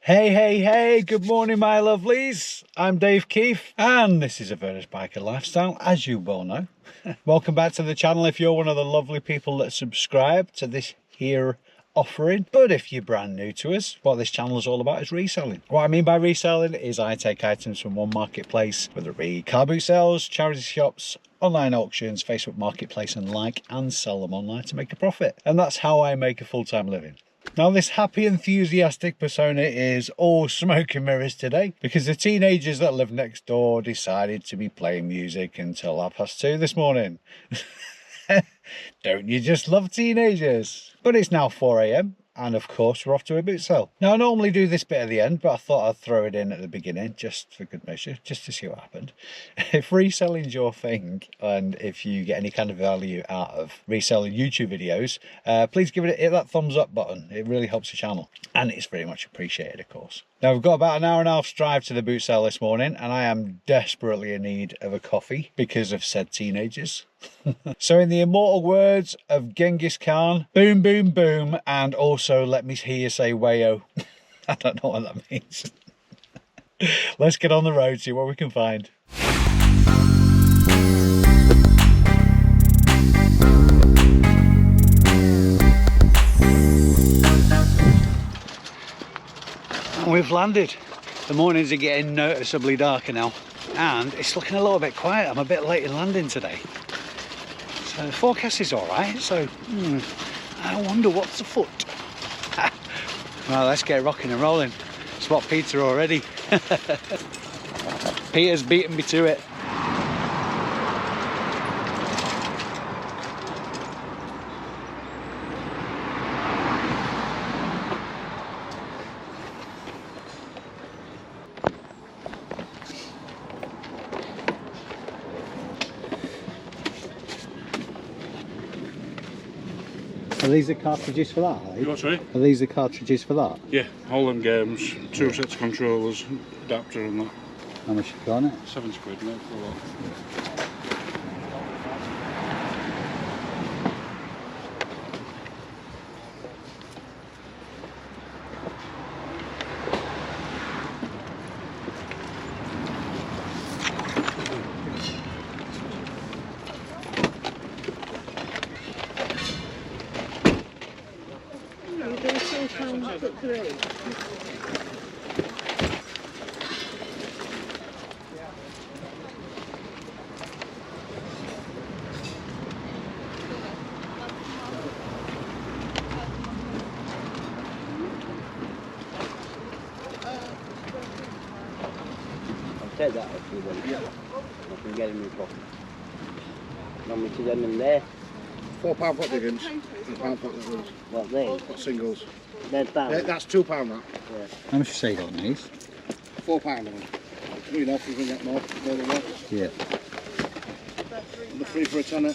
Hey, good morning my lovelies. I'm Dave Keefe and this is a Vernus Biker Lifestyle, as you well know. Welcome back to the channel if you're one of the lovely people that subscribe to this here offering. But if you're brand new to us, what this channel is all about is reselling. What I mean by reselling is I take items from one marketplace, whether it be car boot sales, charity shops, online auctions, Facebook marketplace and sell them online to make a profit. And that's how I make a full-time living. Now this happy, enthusiastic persona is all smoke and mirrors today because the teenagers that live next door decided to be playing music until 2:30 this morning. Don't you just love teenagers? But it's now 4 AM and of course we're off to a boot sale. Now I normally do this bit at the end, but I thought I'd throw it in at the beginning just for good measure, just to see what happened. If reselling's your thing and if you get any kind of value out of reselling YouTube videos, please hit that thumbs up button. It really helps the channel and it's very much appreciated, of course. Now we've got about an hour and a half drive to the boot sale this morning and I am desperately in need of a coffee because of said teenagers. So in the immortal words of Genghis Khan, boom, boom, boom, and also let me hear you say wayo. I don't know what that means. Let's get on the road, see what we can find. And we've landed. The mornings are getting noticeably darker now and it's looking a little bit quiet. I'm a bit late in landing today. So the forecast is all right, so I wonder what's afoot. Well, let's get rocking and rolling. Spot Peter already. Peter's beaten me to it. Are these the cartridges for that? Are What, sorry? Are these the cartridges for that? Yeah, all them games, two sets of controllers, adapter and that. How much you got on it? 70 quid, mate, for a lot. Take that if you want. Yeah. I can get him in the pocket. How much of them in there? £4 pot diggins and £1 pot little ones. What, these? Pot singles. They're pounds? That's £2 that. Yeah. How much you say you got on these? £4 of them. You know, if you can get more than that. Yeah. The free for a tenner.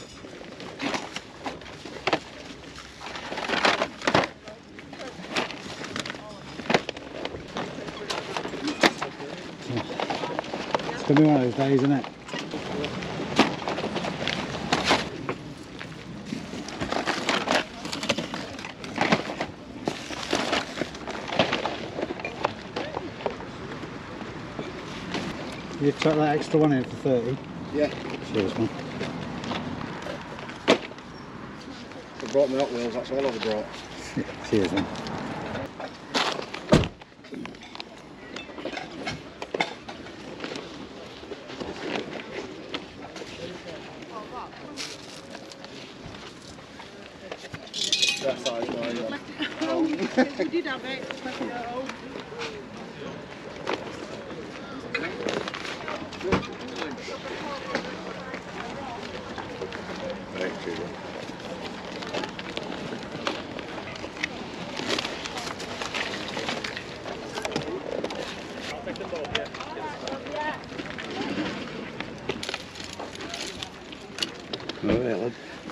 It's gonna be one of those days, isn't it? You chuck that extra one in for 30. Yeah. Cheers, man. They brought me Hot Wheels, that's all I've brought. Cheers, man. That size, We did have it. Thank you.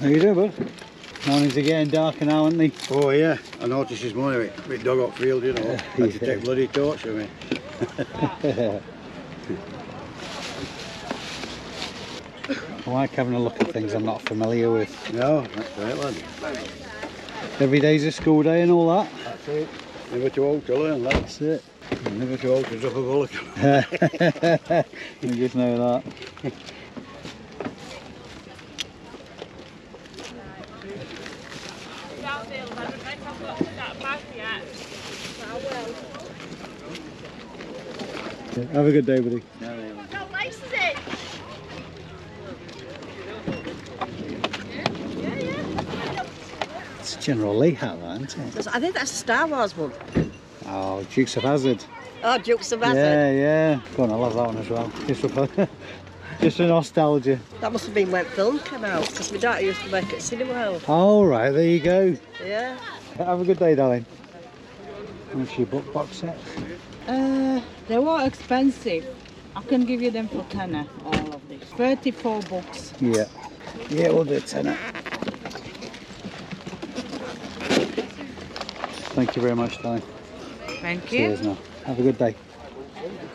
How you doing, bud? Mornings are getting darker now, aren't they? Oh yeah, I noticed this morning with dog up field, you know. I had to take bloody torch with me. I like having a look at things I'm not familiar with. No, that's right, lad. Every day's a school day and all that. That's it. Never too old to learn, lads. That's it. Never too old to drop a bullock. You just know that. Have a good day, buddy. How nice is it? It's a General Lee hat, that, isn't it? I think that's a Star Wars one. Oh, Dukes of Hazzard. Oh, Dukes of Hazzard. Yeah, yeah. Go on, I love that one as well. Just for nostalgia. That must have been when film came out, because my dad used to make it at Cineworld. All right, there you go. Yeah. Have a good day, darling. How much are your book box sets? They were expensive. I can give you them for tenner, all of these. 34 books. Yeah. Yeah, we'll do a tenner. Thank you very much, darling. Thank you. Cheers now. Have a good day.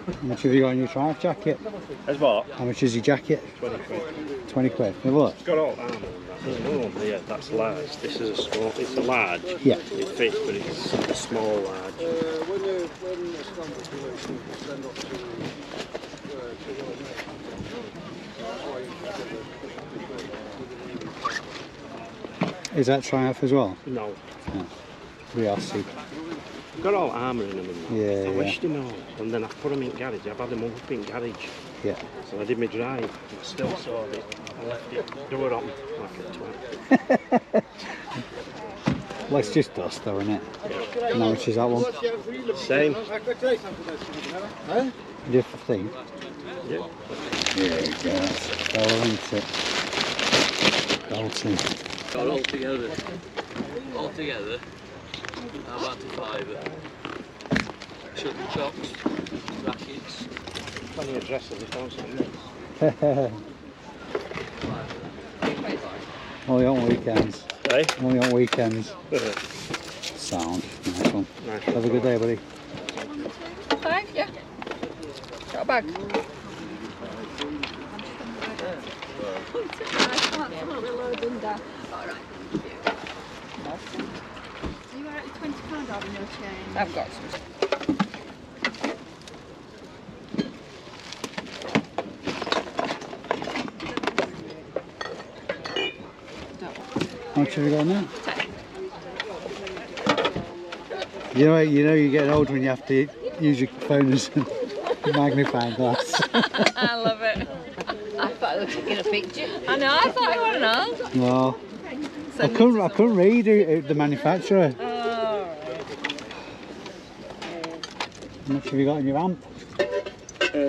How much have you got in your triumph jacket? As what? How much is your jacket? 20 quid. 20 quid. Have a look. It's got all armour on that. Oh, yeah, that's large. This is a small. It's a large. Yeah. It fits, but it's a small large. Is that triumph as well? No. No. We are see. Got all armour in them and that. Yeah, I yeah. wished him all. And then I put them in garage. I've had them up in garage. Yeah. So I did my drive. I still saw it. I left it. Door on like a twat. Well, it's just dust though, isn't it? And how much is that one? Same. You 15? Yeah. Yeah, you go. Well, isn't it? Bolton. Got all together, how about a fiver? Sugar chops, rackets. Plenty of dresses. It don't say Only on weekends. Hey? Only on weekends. Sound. Nice one. Nice. Have a good day, buddy. Five, yeah. Got a bag. You are at £20 out in your chain. I've got some. How much have you got on that? You know you're getting older when you have to use your phone as a magnifying glass. I love it. I thought I was taking a picture. I know, I thought you want to know. No. I couldn't read the manufacturer. Oh, How much have you got in your amp?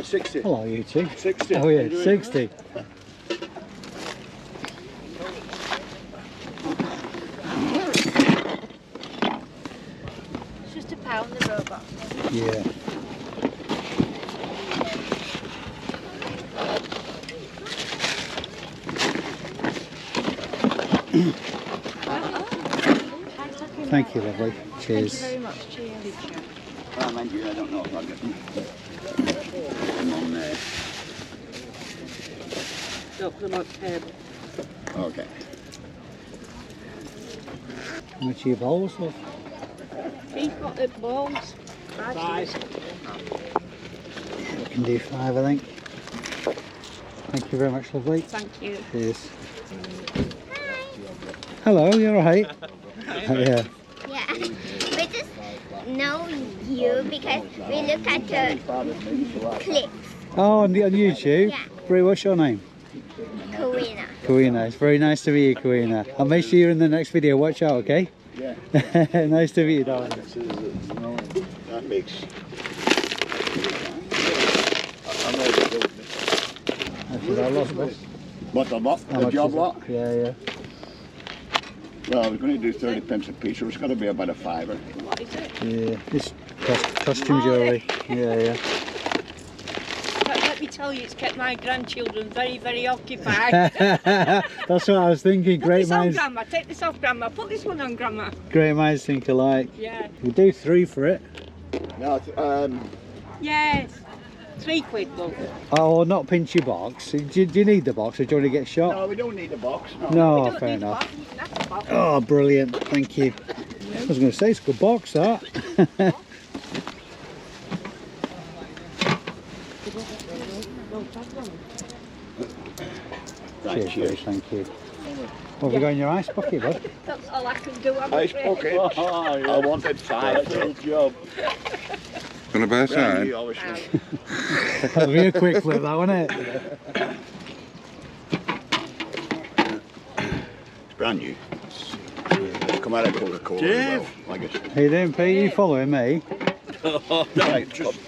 60. Hello, you two. 60. Oh yeah, 60. it's just £1, the robot. Yeah. Thank you, lovely. Cheers. Thank you very much. Cheers. I don't know if I'll get them. Come on there. Don't put them on the table. Okay. How much are your bowls, love? He's got the balls. Five. We can do 5, I think. Thank you very much, lovely. Thank you. Cheers. Hello, you alright? Yeah. Yeah, we just know you because we look at the clips. Oh, on YouTube? Yeah. Brie, what's your name? Karina. Kawina. It's very nice to meet you, Kawina. I'll make sure you're in the next video. Watch out, okay? Yeah. Nice to meet you, darling. That makes. What the lot? How The much job is it? lot? Yeah, yeah. Well, I was going to do 30 pence a piece, so it's got to be about a fiver. Yeah, it's costume jewellery. Yeah, yeah. But let me tell you, it's kept my grandchildren very, very occupied. That's what I was thinking. Put Great this on, minds, Grandma. Take this off, Grandma. Put this one on, Grandma. great minds think alike. Yeah. We'll do 3 for it. Now, Yes. £3, love. Oh, not pinch your box. Do you need the box or do you want to get shot? no, we don't need the box. No. No, Don't fair need enough. the box, you can have the box. Oh, brilliant. Thank you. I was going to say, it's a good box, that. Right, Cheers, buddy, thank you. What have you got in your ice bucket, bud? That's all I can do. I'm Ice afraid. bucket. I wanted 5. Good job. Gonna buy a sign? That'll be a quick flip, that, won't it? It's brand new. Come out of Coca-Cola. Well, like it. Hey, then, Pete, you following me? Right, just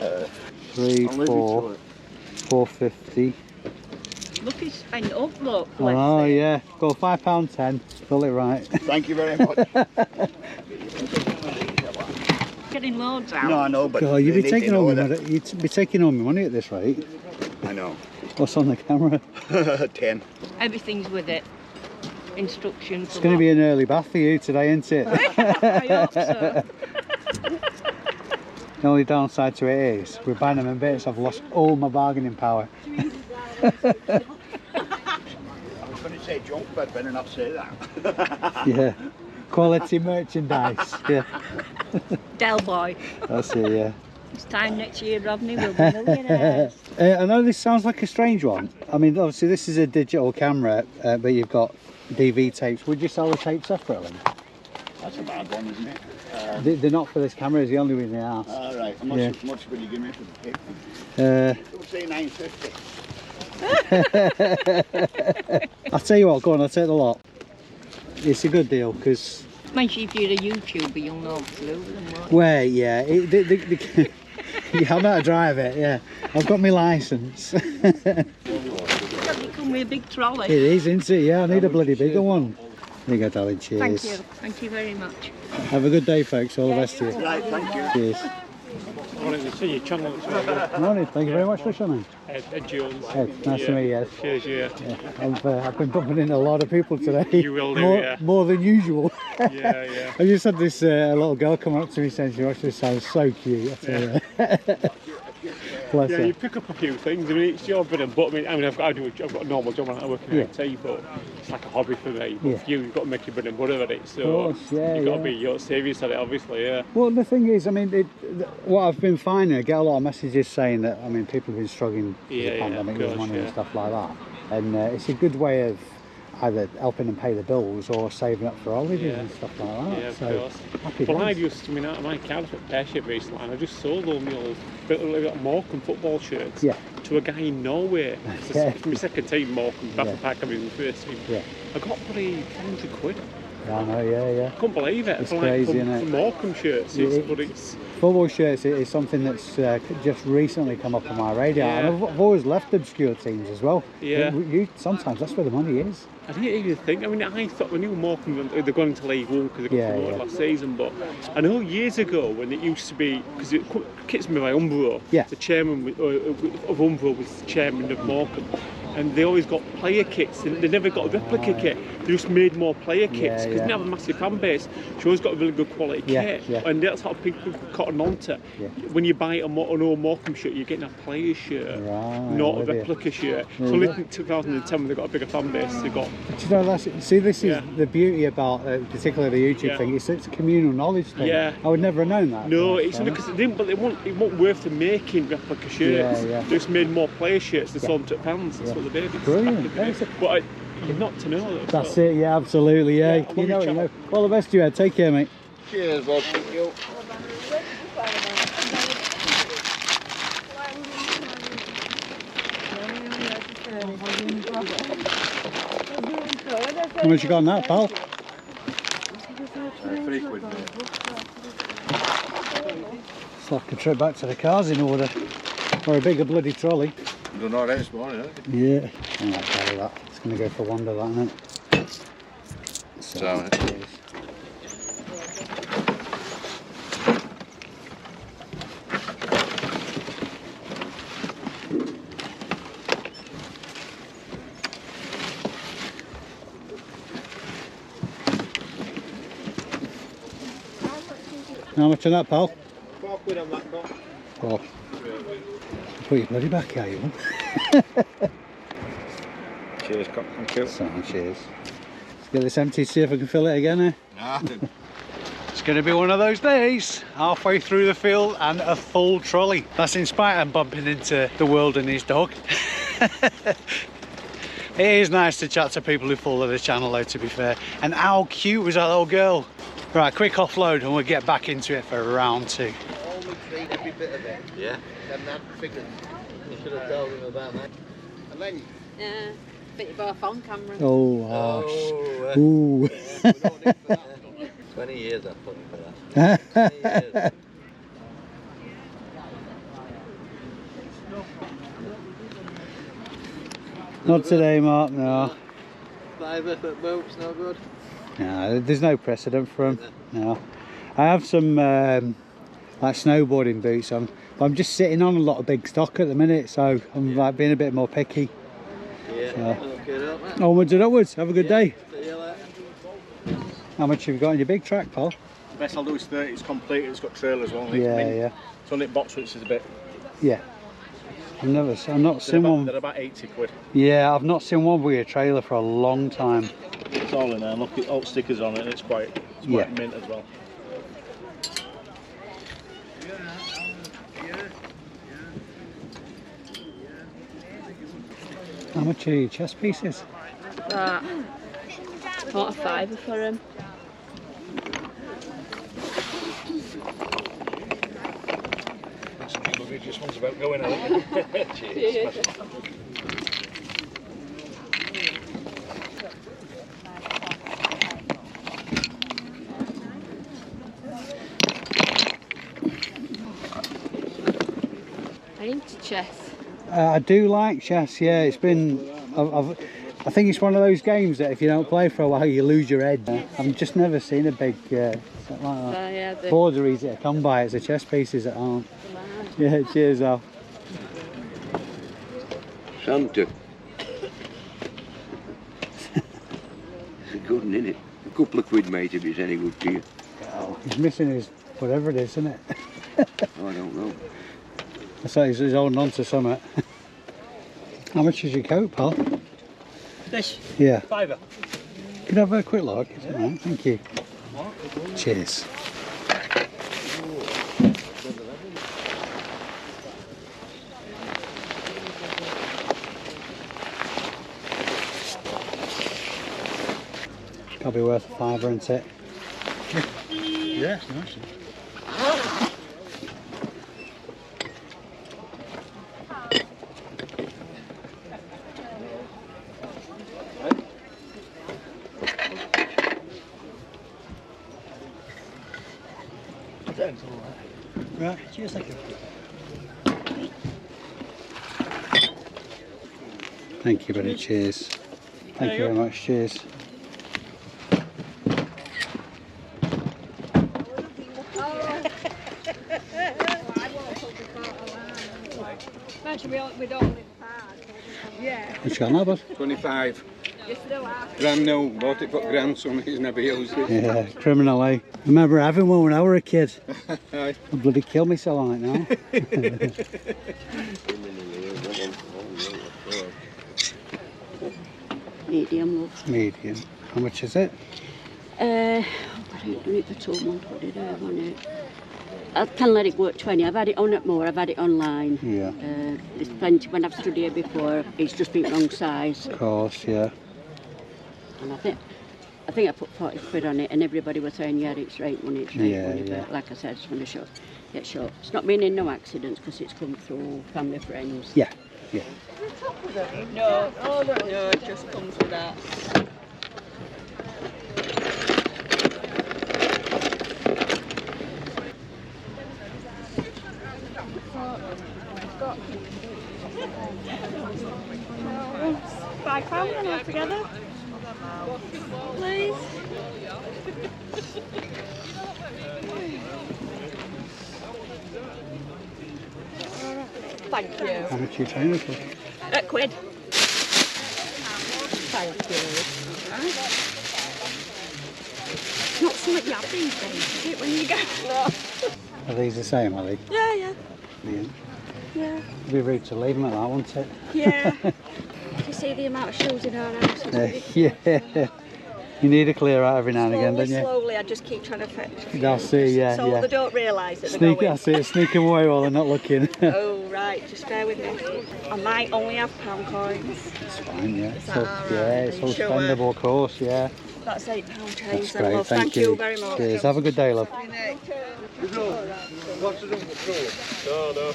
3, 4, 450. Look, he's spent up, look. Oh, yeah. Go £5.10. Fill it right. thank you very much. Getting loads out. No, I know, but God, you'd they be need taking to all know my money. You'd be taking all my money at this rate. I know. What's on the camera? 10. Everything's with it. Instructions. It's going to be an early bath for you today, isn't it? I hope so. The only downside to it is, we're buying them in bits, I've lost all my bargaining power. I was going to say junk, but better not say that. Yeah. Quality merchandise. Yeah. Del boy. That's it, yeah. It's time next year, Rodney. We'll be millionaires. I know this sounds like a strange one. I mean, obviously this is a digital camera, but you've got DV tapes. Would you sell the tape separately? That's a bad one, isn't it? They're not for this camera, it's the only reason I asked. All right. How much will you give me for the tape? We'll say 950. I'll tell you what, go on, I'll take the lot. It's a good deal, because... Mind you, if you're a YouTuber, you'll know absolutely what. Wait, yeah. Yeah, I'm out to drive it, yeah. I've got my licence. It You come with a big trolley. is, isn't it? Yeah, I need a bloody bigger one. There you go, darling, cheers. Thank you. Thank you very much. Have a good day, folks, all the best to you. Right, thank you. Cheers. I wanted to see your channel. Morning, thank you very much for showing. Ed Jones. Ed, nice to meet you, Ed. Cheers, yeah. I've been bumping into a lot of people today. You will do, yeah. More than usual. Yeah. I just had this little girl come up to me saying she watched this, sounds so cute. I tell you. Bless Yeah, her. you pick up a few things. I mean, it's your bread and butter. I've got a normal job. I work in IT, but it's like a hobby for me. But for you've got to make your bread and butter at it. So Of course, yeah, you've got to be serious at it, obviously, yeah. Well, the thing is, I mean, what I've been finding, I get a lot of messages saying that, I mean, people have been struggling with the pandemic with money and stuff like that. And it's a good way of either helping them pay the bills or saving up for holidays and stuff like that. Yeah, of so, course. happy Well, days. my car's got pear-shaped recently, and I just sold all my old Morecambe football shirts to a guy in Norway. It's my second team, Morecambe, Battle Pack, I mean, the first team. Yeah. I got probably 400 quid. Yeah, I know, yeah. I couldn't believe it. It's for crazy, like, isn't for it? Morecambe shirts, it's Football shirts is something that's just recently come up on my radar, and I've always left obscure teams as well. Yeah. Sometimes that's where the money is. I didn't even think. I mean, I thought when you were Morecambe, they're going into League One because they got promoted last season. But I know years ago when it used to be, because it kits me by Umbro. Yeah. The chairman of Umbro was the chairman of Morecambe, and they always got player kits. And they never got a replica kit. They just made more player kits because they have a massive fan base. She always got a really good quality kit, and that's how people cotton on to. When you buy an old Morecambe shirt, you're getting a player shirt, not a replica shirt. So in 2010, when they got a bigger fan base, they got. But you know, this is the beauty about particularly the YouTube thing. It's a communal knowledge thing. Yeah. I would never have known that. No, it's only because it wasn't worth the making replica shirts. They just made more player shirts and sold them to fans. That's what they did. Brilliant. But you're not to know that. That's it. Yeah, absolutely. Yeah. You know. All the best to you, Ed. Take care, mate. Cheers, bud. Thank you. How much you got on that, pal? 3 quid. It's like a trip back to the cars in order. Or a bigger bloody trolley. Done all right this morning, haven't Yeah. I might carry that. It's going to go for Wonder, that, isn't it? So, How much on that, pal? 4 quid on that, Oh. Put your bloody back out, you. cheers, Cock. Thank you. So, cheers. Let's get this empty, see if I can fill it again, eh? Nah, going to be one of those days. Halfway through the field and a full trolley. That's in spite of bumping into the world and his dog. It is nice to chat to people who follow the channel though, to be fair. And how cute was that little girl? Right, quick offload and we'll get back into it for round 2. Always feed every bit of it. Yeah. Them that figures. You should have told him about that. And then... Yeah, but you're both on camera. Oh, harsh. Oh, Ooh. yeah, we don't need for that. 20 years I've put him for that. 20 years. Not today, Mark, no. 5-foot boots, no good. No, there's no precedent for them. No. I have some like snowboarding boots on. I'm just sitting on a lot of big stock at the minute, so I'm like being a bit more picky. Yeah, So. okay, up, man. Onwards and upwards. Have a good day. See you later. How much have you got in your big track, pal? The best I'll do is 30. It's complete. It's got trailers on it. Yeah, yeah. It's only box, which is a bit. Yeah. I've not seen one. They're about 80 quid. Yeah, I've not seen one with a trailer for a long time. It's all in there. Look at all the stickers on it, and it's quite mint as well. How much are your chess pieces? That. What a fiver for him. Just one's about going out. Cheers. I'm into chess. I do like chess, yeah. It's been... I think it's one of those games that if you don't play for a while, you lose your head. I've just never seen a big set like that. Yeah, Boards are easy to come by, it's the chess pieces that aren't. Yeah, cheers, Al. Santa. It's a good one, isn't it? A couple of quid, mate, if it's any good to you. Oh, he's missing his whatever it is, isn't it? Oh, I don't know. I thought he's holding on to something. How much is your coat, pal? This? Yeah. Fiver. Could I have a quick look? Right, thank you. Cheers. Got to be worth a fiver, isn't it? Yeah, it's nice. Right, cheers, thank you. Thank you, buddy, cheers. Thank you very much, cheers. We don't live far. Yeah. What you got now, bud? 25. You still are. Grand new, bought it for grandson, he's never used it. Yeah, criminal, eh? I remember having one when I was a kid. Aye. I'd bloody kill myself on it now. Medium, love. Medium. How much is it? I didn't do it for 2 months. What did I have on it? I can let it go at 20. I've had it on at more. I've had it online. Yeah. There's plenty. When I've stood here before, it's just been wrong size. Of course, yeah. And I think I put 40 quid on it, and everybody was saying, yeah, it's right money, it's right Yeah, money. yeah. But like I said, I just want to get short. It's not been in no accidents because it's come through family friends. Yeah, yeah. No, oh no, it just comes with that. £5 altogether, please. Thank you. How much are you training for? £1. Thank you. It's not something you have these days, is it, when you go? Are these the same, are they? Yeah, yeah. Brilliant. Yeah. It'd be rude to leave them at that, wouldn't it? Yeah. You see the amount of shoes in our house. Yeah. You need to clear out every now and again, don't you? Slowly, I just keep trying to fit. I'll see, yeah, so yeah. they don't realise that Sneak, they're I see it, sneak them away while they're not looking. Oh, right, just bear with me. I might only have pound coins. That's fine, yeah. Is that all right? Yeah, it's all spendable, of course, yeah. That's £8 change. That's great, love. thank you very much. Cheers, have a good day, love. What's the number for?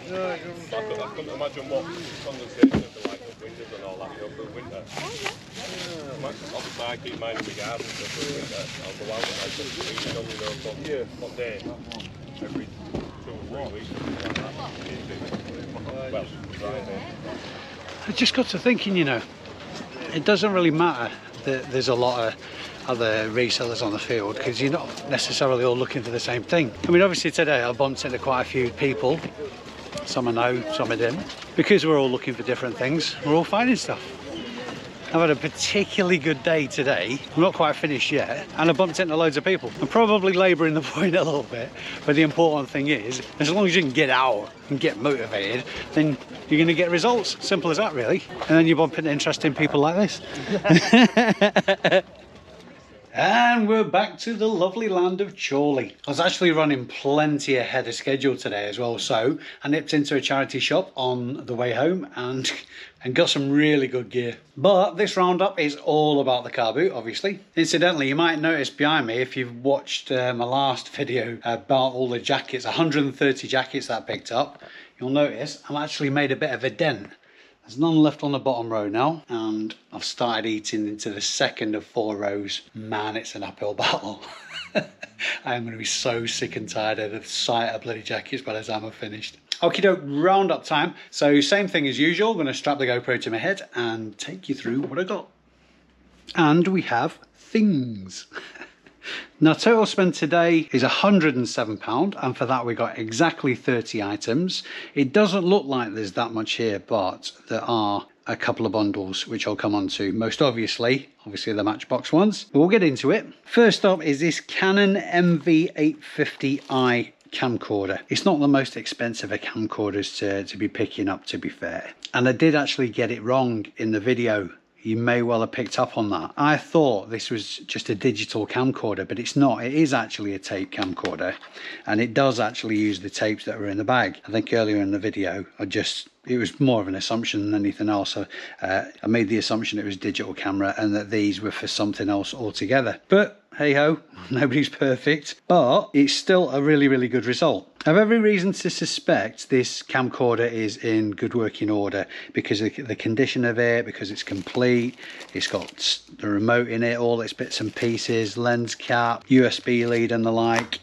No. I couldn't imagine what condensation would be like with windows and all that, you know, for the winter. Obviously, I keep mine in the garden, so for the winter, I'll go out and I'll put the heating on, you know, what day? Every 2 or 3 weeks. Well, Friday. I just got to thinking, you know, it doesn't really matter that there's a lot of other resellers on the field because you're not necessarily all looking for the same thing. I mean, obviously today I bumped into quite a few people. Some I know, some I didn't. Because we're all looking for different things, we're all finding stuff. I've had a particularly good day today. I'm not quite finished yet, and I bumped into loads of people. I'm probably labouring the point a little bit, but the important thing is, as long as you can get out and get motivated, then you're going to get results. Simple as that, really. And then you bump into interesting people like this. And we're back to the lovely land of Chorley. I was actually running plenty ahead of schedule today as well, so I nipped into a charity shop on the way home and got some really good gear. But this roundup is all about the car boot, obviously. Incidentally, you might notice behind me, if you've watched my last video about all the jackets, 130 jackets that I picked up, you'll notice I've actually made a bit of a dent. There's none left on the bottom row now, and I've started eating into the second of 4 rows. Man, it's an uphill battle. I'm going to be so sick and tired of the sight of bloody jackets by the time I've finished. Okie doke, roundup time. So same thing as usual, I'm going to strap the GoPro to my head and take you through what I got. And we have things. Now, total spend today is £107, and for that we got exactly 30 items. It doesn't look like there's that much here, but there are a couple of bundles which I'll come on to. Most obviously the Matchbox ones. But we'll get into it. First up is this Canon MV850i camcorder. It's not the most expensive of camcorders to be picking up, to be fair. And I did actually get it wrong in the video. You may well have picked up on that. I thought this was just a digital camcorder, but it's not. It is actually a tape camcorder, and it does actually use the tapes that were in the bag. I think earlier in the video, it was more of an assumption than anything else. I made the assumption it was digital camera and that these were for something else altogether. But hey ho, nobody's perfect, but it's still a really, really good result. I have every reason to suspect this camcorder is in good working order because of the condition of it, because it's complete, it's got the remote in it, all its bits and pieces, lens cap, USB lead and the like,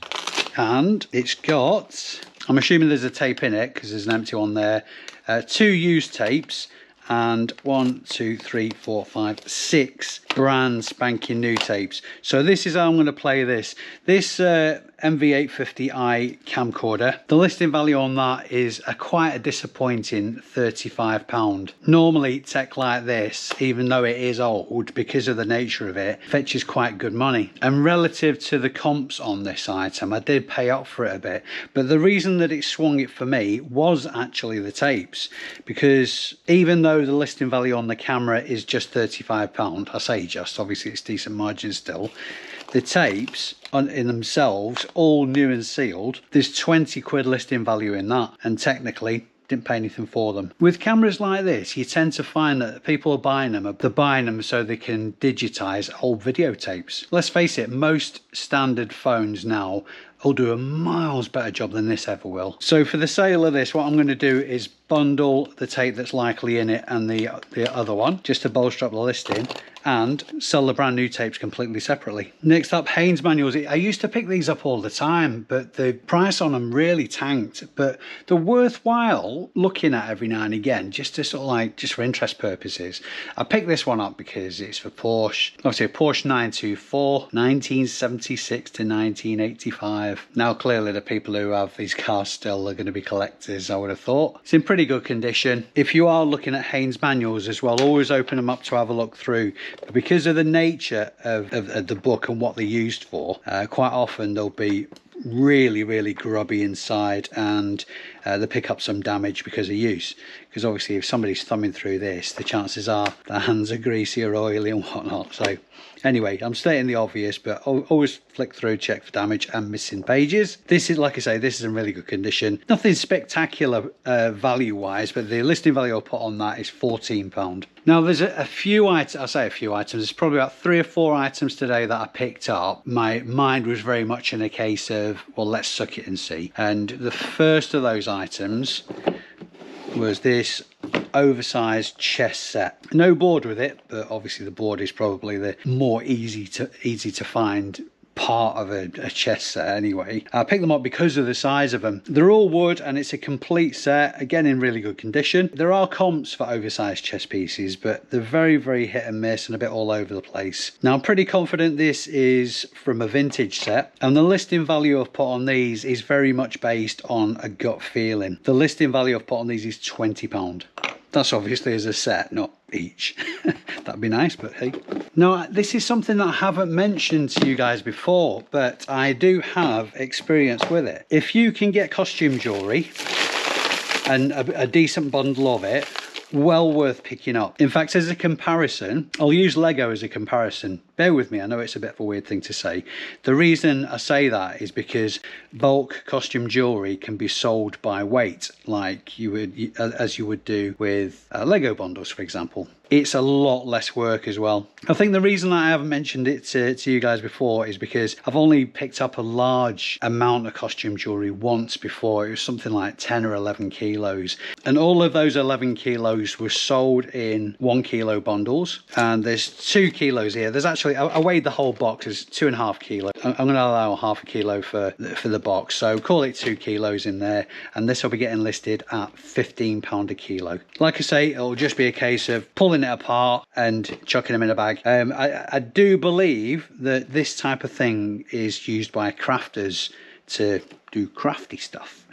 and it's got, I'm assuming there's a tape in it because there's an empty one there, 2 used tapes, and 1, 2, 3, 4, 5, 6 brand spanking new tapes. So this is how I'm going to play this. This MV850i camcorder, the listing value on that is quite a disappointing £35. Normally tech like this, even though it is old, because of the nature of it, fetches quite good money. And relative to the comps on this item, I did pay up for it a bit, but the reason that it swung it for me was actually the tapes, because even though the listing value on the camera is just £35, I say just, obviously it's decent margin still, the tapes in themselves, all new and sealed, there's 20 quid listing value in that, and technically didn't pay anything for them. With cameras like this, you tend to find that people are buying them, they're buying them so they can digitize old videotapes. Let's face it, most standard phones now will do a miles better job than this ever will. So for the sale of this, what I'm going to do is bundle the tape that's likely in it and the other one, just to bolster up the listing, and sell the brand new tapes completely separately. Next up, Haynes manuals. I used to pick these up all the time, but the price on them really tanked, but they're worthwhile looking at every now and again, just to sort of like, just for interest purposes. I picked this one up because it's for Porsche, obviously a Porsche 924, 1976 to 1985. Now clearly the people who have these cars still are going to be collectors, I would have thought. It's in pretty good condition. If you are looking at Haynes manuals as well, always open them up to have a look through. But because of the nature of the book and what they're used for, quite often they'll be really, really grubby inside, and they pick up some damage because of use. Because obviously if somebody's thumbing through this, the chances are their hands are greasy or oily and whatnot. So anyway, I'm stating the obvious, but always flick through, check for damage and missing pages. This is, like I say, this is in really good condition. Nothing spectacular value wise, but the listing value I'll put on that is £14. Now there's a few items, I say a few items, there's probably about 3 or 4 items today that I picked up. My mind was very much in a case of, well, let's suck it and see. And the first of those items was this oversized chess set. No board with it, but obviously the board is probably the more easy to find part of a chess set anyway. I picked them up because of the size of them. They're all wood and it's a complete set, again in really good condition. There are comps for oversized chess pieces, but they're very, very hit and miss and a bit all over the place. Now I'm pretty confident this is from a vintage set, and the listing value I've put on these is very much based on a gut feeling. The listing value I've put on these is £20. That's obviously as a set, not each. That'd be nice, but hey. Now, this is something that I haven't mentioned to you guys before, but I do have experience with it. If you can get costume jewellery and a decent bundle of it, well worth picking up. In fact, as a comparison, I'll use Lego as a comparison. Bear with me, I know it's a bit of a weird thing to say. The reason I say that is because bulk costume jewellery can be sold by weight, like you would, as you would do with Lego bundles, for example. It's a lot less work as well. I think the reason I haven't mentioned it to you guys before is because I've only picked up a large amount of costume jewellery once before. It was something like 10 or 11 kilos. And all of those 11 kilos were sold in 1 kilo bundles. And there's 2 kilos here. There's actually, I weighed the whole box as 2.5 kilos. I'm going to allow half a kilo for the box. So call it 2 kilos in there. And this will be getting listed at £15 a kilo. Like I say, it'll just be a case of pulling it apart and chucking them in a bag. I do believe that this type of thing is used by crafters to do crafty stuff.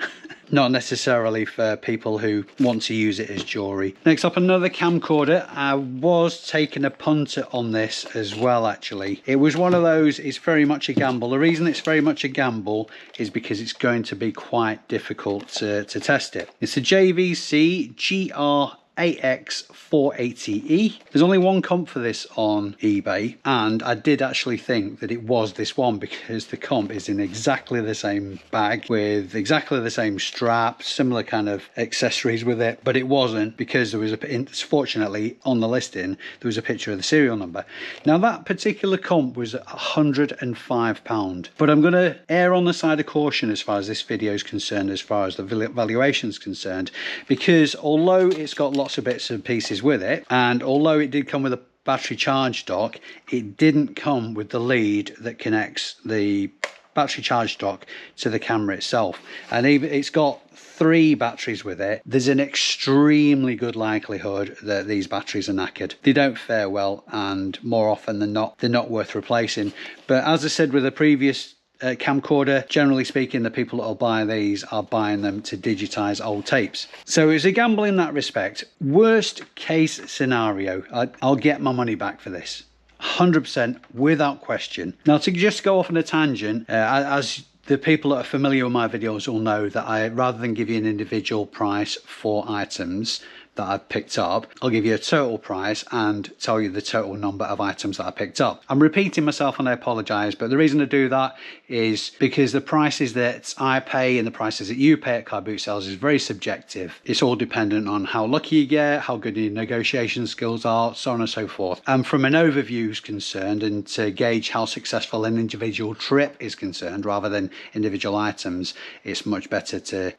Not necessarily for people who want to use it as jewellery. Next up, another camcorder. I was taking a punter on this as well, actually. It was one of those, it's very much a gamble. The reason it's very much a gamble is because it's going to be quite difficult to test it. It's a JVC GR AX480E. There's only one comp for this on eBay, and I did actually think that it was this one because the comp is in exactly the same bag with exactly the same strap, similar kind of accessories with it, but it wasn't, because there was fortunately on the listing there was a picture of the serial number. Now that particular comp was £105, but I'm going to err on the side of caution as far as this video is concerned, as far as the valuation is concerned, because although it's got lots of bits and pieces with it, and although it did come with a battery charge dock, it didn't come with the lead that connects the battery charge dock to the camera itself. And even it's got 3 batteries with it, there's an extremely good likelihood that these batteries are knackered. They don't fare well, and more often than not they're not worth replacing. But as I said with the previous camcorder, generally speaking, the people that will buy these are buying them to digitize old tapes. So it's a gamble in that respect. Worst case scenario, I'll get my money back for this 100% without question. Now, to just go off on a tangent, as the people that are familiar with my videos will know, that I, rather than give you an individual price for items that I've picked up, I'll give you a total price and tell you the total number of items that I picked up. I'm repeating myself and I apologise, but the reason to do that is because the prices that I pay and the prices that you pay at Car Boot Sales is very subjective. It's all dependent on how lucky you get, how good your negotiation skills are, so on and so forth. And from an overview is concerned, and to gauge how successful an individual trip is concerned rather than individual items, it's much better to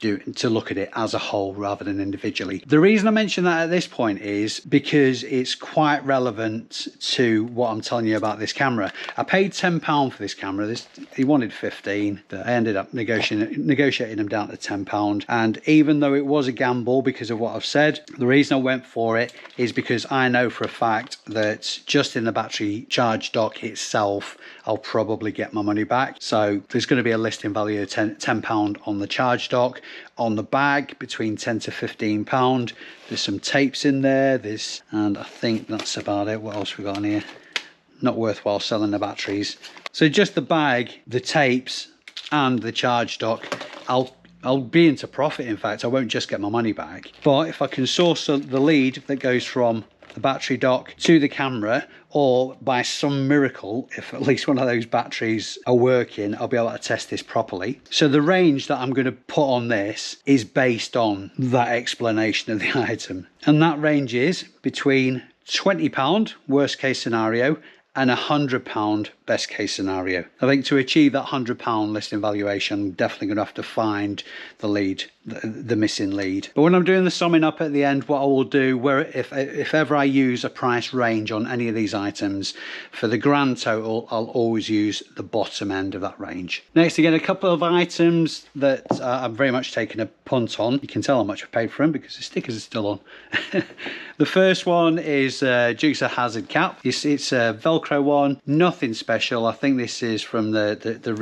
look at it as a whole rather than individually. The reason I mention that at this point is because it's quite relevant to what I'm telling you about this camera. I paid £10 for this camera. He wanted 15, but I ended up negotiating them down to £10. And even though it was a gamble because of what I've said, the reason I went for it is because I know for a fact that just in the battery charge dock itself, I'll probably get my money back. So there's going to be a listing value of £10 on the charge dock. On the bag, between £10 to £15. There's some tapes in there, and I think that's about it. What else we got on here? Not worthwhile selling the batteries. So just the bag, the tapes and the charge dock, I'll I'll be into profit. In fact, I won't just get my money back. But if I can source the lead that goes from the battery dock to the camera, or by some miracle, if at least one of those batteries are working, I'll be able to test this properly. So the range that I'm going to put on this is based on that explanation of the item. And that range is between £20, worst case scenario, and £100 best case scenario. I think to achieve that £100 listing valuation, I'm definitely going to have to find the lead, the missing lead. But when I'm doing the summing up at the end, what I will do, where if ever I use a price range on any of these items, for the grand total, I'll always use the bottom end of that range. Next, again, a couple of items that I'm very much taking a punt on. You can tell how much I paid for them because the stickers are still on. The first one is Dukes of Hazzard cap. It's a Velcro one, nothing special. I think this is from the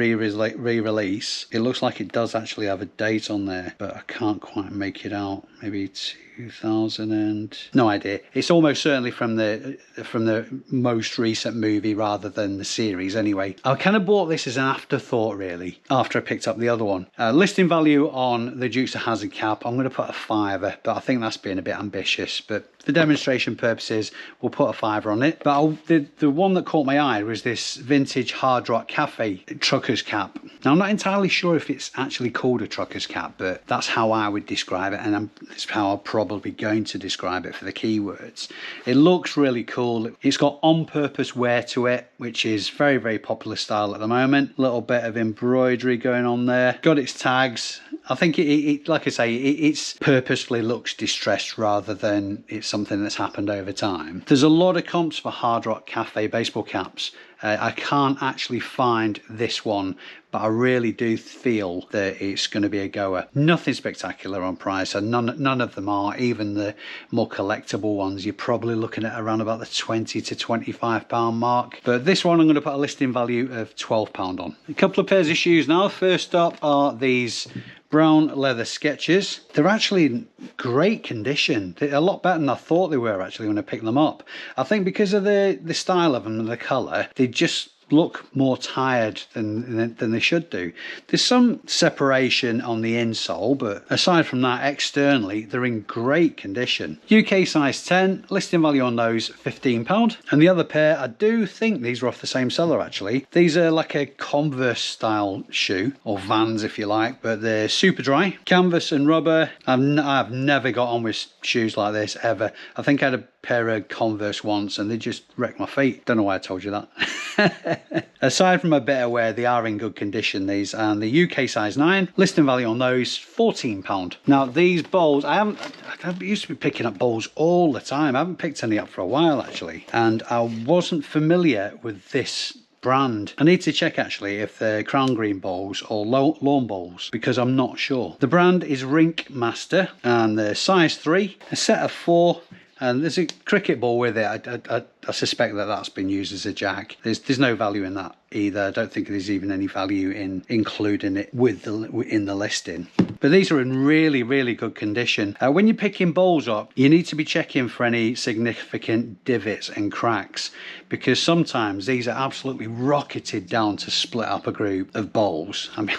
re-release. It looks like it does actually have a date on there, but I can't quite make it out. Maybe 2000 and no idea. It's almost certainly from the most recent movie rather than the series anyway. I kind of bought this as an afterthought really after I picked up the other one. Listing value on the Dukes of Hazzard cap, I'm going to put a £5, but I think that's being a bit ambitious, but for demonstration purposes we'll put a £5 on it. But the one that caught my eye was this vintage Hard Rock Cafe trucker's cap. Now I'm not entirely sure if it's actually called a trucker's cap, but that's how I would describe it, and it's how I'll probably going to describe it for the keywords. It looks really cool. It's got on-purpose wear to it, which is very, very popular style at the moment. A little bit of embroidery going on there. Got its tags. I think it like I say, it's purposefully looks distressed rather than it's something that's happened over time. There's a lot of comps for Hard Rock Cafe baseball caps. I can't actually find this one, but I really do feel that it's going to be a goer. Nothing spectacular on price, and none of them are. Even the more collectible ones, you're probably looking at around about the £20 to £25 mark. But this one I'm going to put a listing value of £12 on. A couple of pairs of shoes now. First up are these brown leather Skechers. They're actually in great condition. They're a lot better than I thought they were actually when I picked them up. I think because of the style of them and the colour, they just look more tired than they should do. There's some separation on the insole, but aside from that, externally they're in great condition. UK size 10, listing value on those £15. And the other pair, I do think these are off the same seller actually. These are like a Converse style shoe, or Vans if you like, but they're super dry, canvas and rubber. I've never got on with shoes like this ever. I think I had a pair of Converse once and they just wrecked my feet. Don't know why I told you that. Aside from a bit of wear, they are in good condition, these, and the UK size 9, listing value on those £14. Now these bowls, I used to be picking up bowls all the time. I haven't picked any up for a while actually, and I wasn't familiar with this brand. I need to check actually if they're crown green bowls or lawn bowls, because I'm not sure. The brand is Rink Master and they're size 3, a set of 4, and there's a cricket ball with it. I suspect that that's been used as a jack. There's no value in that either. I don't think there's even any value in including it in the listing. But these are in really, really good condition. When you're picking bowls up, you need to be checking for any significant divots and cracks, because sometimes these are absolutely rocketed down to split up a group of bowls. I mean,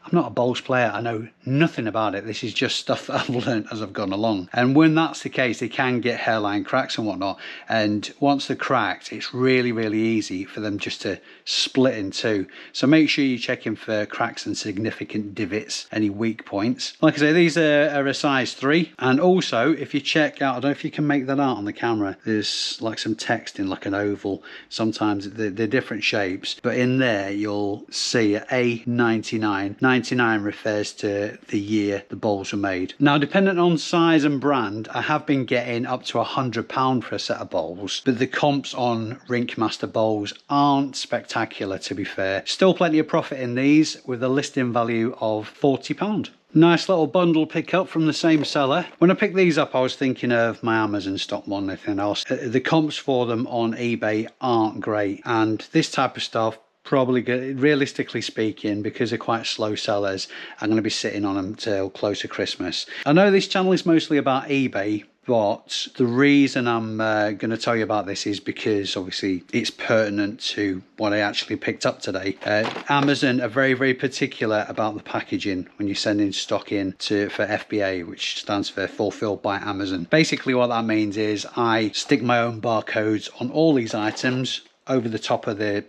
I'm not a bowls player, I know nothing about it. This is just stuff that I've learned as I've gone along. And when that's the case, they can get hairline cracks and whatnot. And once they're cracked, it's really, really easy for them just to split in two. So make sure you're checking for cracks and significant divots, any weak points. Like I say, these are a size 3. And also, if you check out, I don't know if you can make that out on the camera, there's like some text in like an oval. Sometimes they're different shapes, but in there you'll see A99. 99 refers to the year the bowls were made. Now, depending on size and brand, I have been getting up to £100 for a set of bowls, but the comps on Rink Master bowls aren't spectacular, to be fair. Still plenty of profit in these with a listing value of £40. Nice little bundle pickup from the same seller. When I picked these up, I was thinking of my Amazon stock more than anything else. The comps for them on eBay aren't great, and this type of stuff, probably good, realistically speaking, because they're quite slow sellers, I'm going to be sitting on them till close to Christmas. I know this channel is mostly about eBay, but the reason I'm going to tell you about this is because obviously it's pertinent to what I actually picked up today. Amazon are very, very particular about the packaging when you're sending stock in for FBA, which stands for Fulfilled by Amazon. Basically what that means is I stick my own barcodes on all these items over the top of the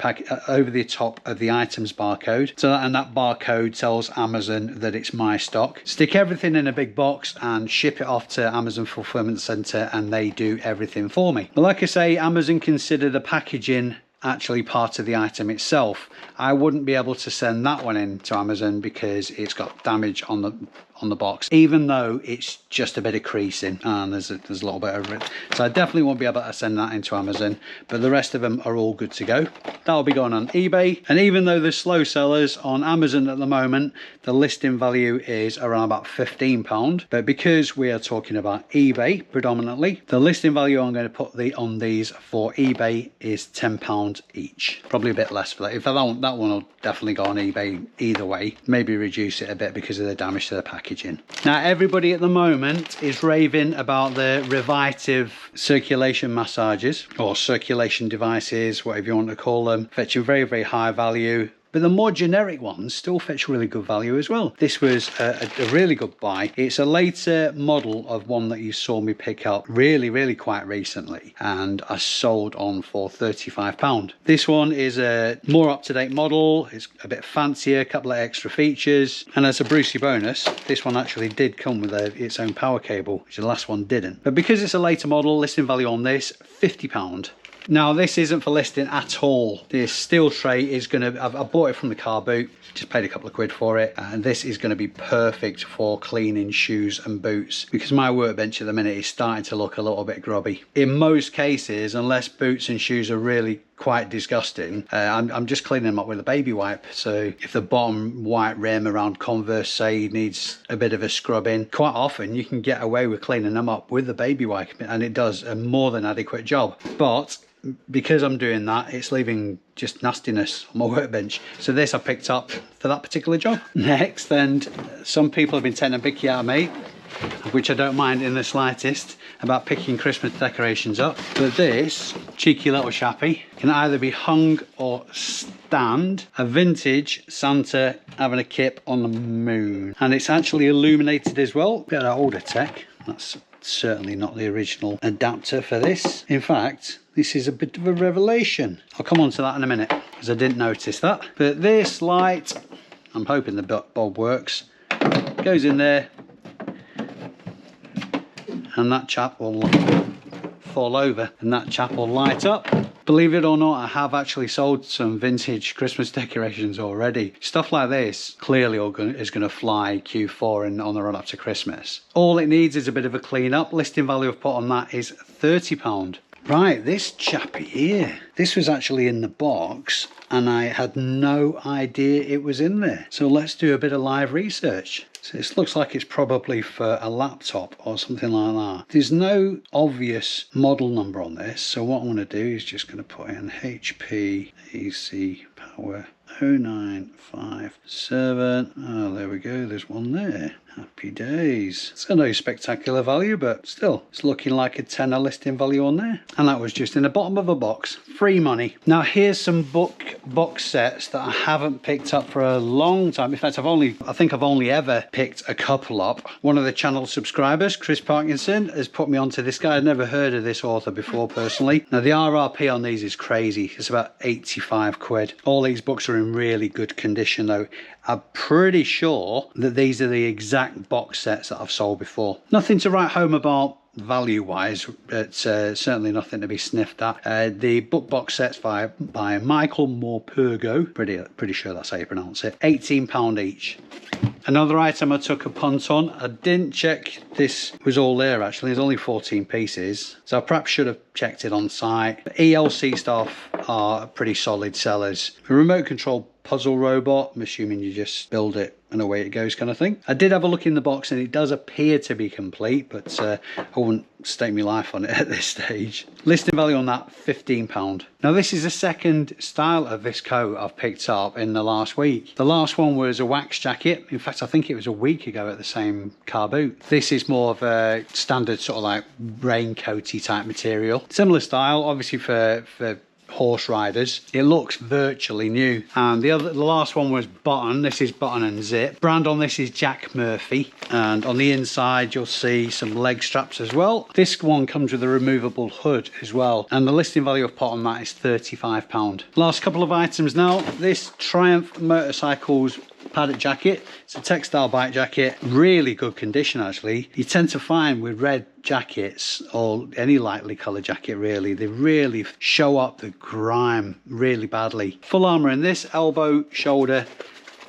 items barcode, and that barcode tells Amazon that it's my stock. Stick everything in a big box and ship it off to Amazon Fulfillment Center, and they do everything for me. But like I say, Amazon consider the packaging actually part of the item itself. I wouldn't be able to send that one in to Amazon because it's got damage on the box, even though it's just a bit of creasing and there's a little bit over it. So I definitely won't be able to send that into Amazon, but the rest of them are all good to go. That'll be going on eBay, and even though there's slow sellers on Amazon at the moment, the listing value is around about £15, but because we are talking about eBay predominantly, the listing value I'm going to put on these for eBay is £10 each. Probably a bit less for that. In fact, that one will definitely go on eBay either way. Maybe reduce it a bit because of the damage to the packaging. Now everybody at the moment is raving about the Revitive circulation massages or circulation devices, whatever you want to call them, fetching very, very high value. But the more generic ones still fetch really good value as well. This was a really good buy. It's a later model of one that you saw me pick up really quite recently, and I sold on for £35. This one is a more up-to-date model. It's a bit fancier, a couple of extra features, and as a Brucey bonus, this one actually did come with its own power cable, which the last one didn't. But because it's a later model, listing value on this £50. Now this isn't for listing at all. This steel tray is going to, I bought it from the car boot, just paid a couple of quid for it, and this is going to be perfect for cleaning shoes and boots, because my workbench at the minute is starting to look a little bit grubby. In most cases, unless boots and shoes are really quite disgusting, I'm just cleaning them up with a baby wipe. So if the bottom white rim around Converse, say, needs a bit of a scrubbing, quite often you can get away with cleaning them up with the baby wipe, and it does a more than adequate job. But because I'm doing that, it's leaving just nastiness on my workbench. So this I picked up for that particular job. Next, and some people have been taking a bickie out of me, which I don't mind in the slightest, about picking Christmas decorations up. But this cheeky little chappy can either be hung or stand. A vintage Santa having a kip on the moon. And it's actually illuminated as well. Bit of older tech. That's certainly not the original adapter for this. In fact, this is a bit of a revelation. I'll come on to that in a minute, because I didn't notice that. But this light, I'm hoping the bulb works, goes in there, and that chap will fall over, and that chap will light up. Believe it or not, I have actually sold some vintage Christmas decorations already. Stuff like this clearly is going to fly Q4 and on the run up to Christmas. All it needs is a bit of a clean up. Listing value I've put on that is £30. Right, this chappy here. This was actually in the box and I had no idea it was in there. So let's do a bit of live research. So this looks like it's probably for a laptop or something like that. There's no obvious model number on this, so what I'm going to do is just going to put in HP AC Power 0957. Oh, there we go, there's one there. Happy days. It's no spectacular value, but still, it's looking like a tenner listing value on there. And that was just in the bottom of a box. Free money. Now here's some box sets that I haven't picked up for a long time. In fact, I think I've only ever picked a couple up. One of the channel subscribers, Chris Parkinson, has put me onto this guy. I'd never heard of this author before personally. Now the RRP on these is crazy. It's about 85 quid. All these books are in really good condition though. I'm pretty sure that these are the exact box sets that I've sold before. Nothing to write home about value wise, but certainly nothing to be sniffed at. The book box sets by Michael Morpurgo, pretty sure that's how you pronounce it, £18 each. Another item I took a punt on, I didn't check this was all there actually, there's only 14 pieces, so I perhaps should have checked it on site. But ELC stuff are pretty solid sellers. A remote control puzzle robot, I'm assuming you just build it and away it goes kind of thing. I did have a look in the box and it does appear to be complete, but I wouldn't stake my life on it at this stage. Listing value on that, £15. Now this is the second style of this coat I've picked up in the last week. The last one was a wax jacket. In fact, I think it was a week ago at the same car boot. This is more of a standard sort of like raincoaty type material. Similar style, obviously for horse riders. It looks virtually new. And the last one was button. This is button and zip. Brand on this is Jack Murphy, and on the inside you'll see some leg straps as well. This one comes with a removable hood as well, and the listing value of pot on that is £35. Last couple of items now. This Triumph Motorcycles paddock jacket. It's a textile bike jacket, really good condition actually. You tend to find with red jackets, or any lightly coloured jacket really, they really show up the grime really badly. Full armour in this, elbow, shoulder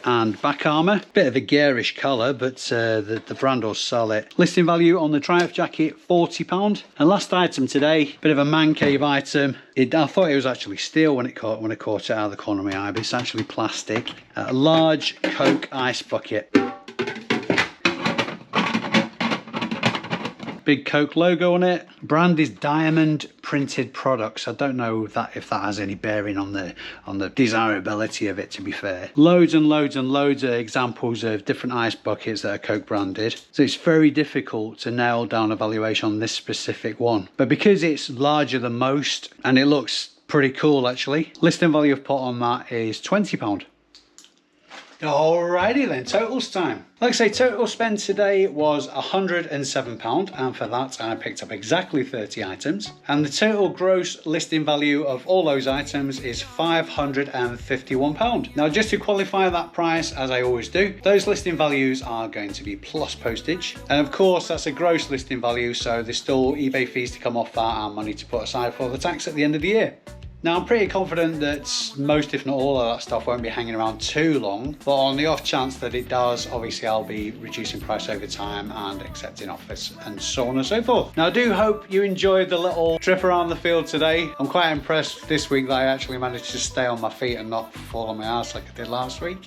and back armour. Bit of a garish colour, but the brand will sell it. Listing value on the Triumph jacket, £40. And last item today, bit of a man cave item. I thought it was actually steel when I caught it out of the corner of my eye, but it's actually plastic. A large Coke ice bucket. Big Coke logo on it. Brand is Diamond Printed Products. I don't know if that has any bearing on the desirability of it, to be fair. Loads and loads and loads of examples of different ice buckets that are Coke branded. So it's very difficult to nail down a valuation on this specific one. But because it's larger than most and it looks pretty cool actually, listing value of pot on that is £20. Alrighty then, totals time. Like I say, total spend today was £107, and for that I picked up exactly 30 items. And the total gross listing value of all those items is £551. Now, just to qualify that price, as I always do, those listing values are going to be plus postage. And of course, that's a gross listing value, so there's still eBay fees to come off that and money to put aside for the tax at the end of the year. Now, I'm pretty confident that most, if not all, of that stuff won't be hanging around too long, but on the off chance that it does, obviously I'll be reducing price over time and accepting offers and so on and so forth. Now, I do hope you enjoyed the little trip around the field today. I'm quite impressed this week that I actually managed to stay on my feet and not fall on my ass like I did last week.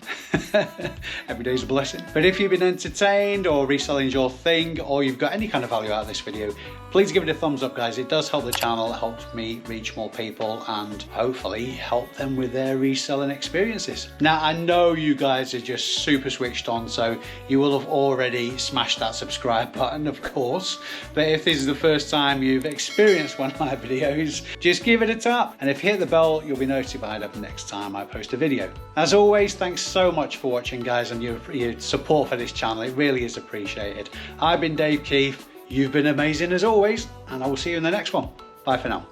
Every day's a blessing. But if you've been entertained, or reselling's your thing, or you've got any kind of value out of this video, please give it a thumbs up, guys. It does help the channel, it helps me reach more people and hopefully help them with their reselling experiences. Now, I know you guys are just super switched on, so you will have already smashed that subscribe button, of course. But if this is the first time you've experienced one of my videos, just give it a tap. And if you hit the bell, you'll be notified of the next time I post a video. As always, thanks so much for watching, guys, and your support for this channel. It really is appreciated. I've been Dave Keefe. You've been amazing as always, and I will see you in the next one. Bye for now.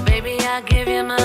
Baby, I'll give you my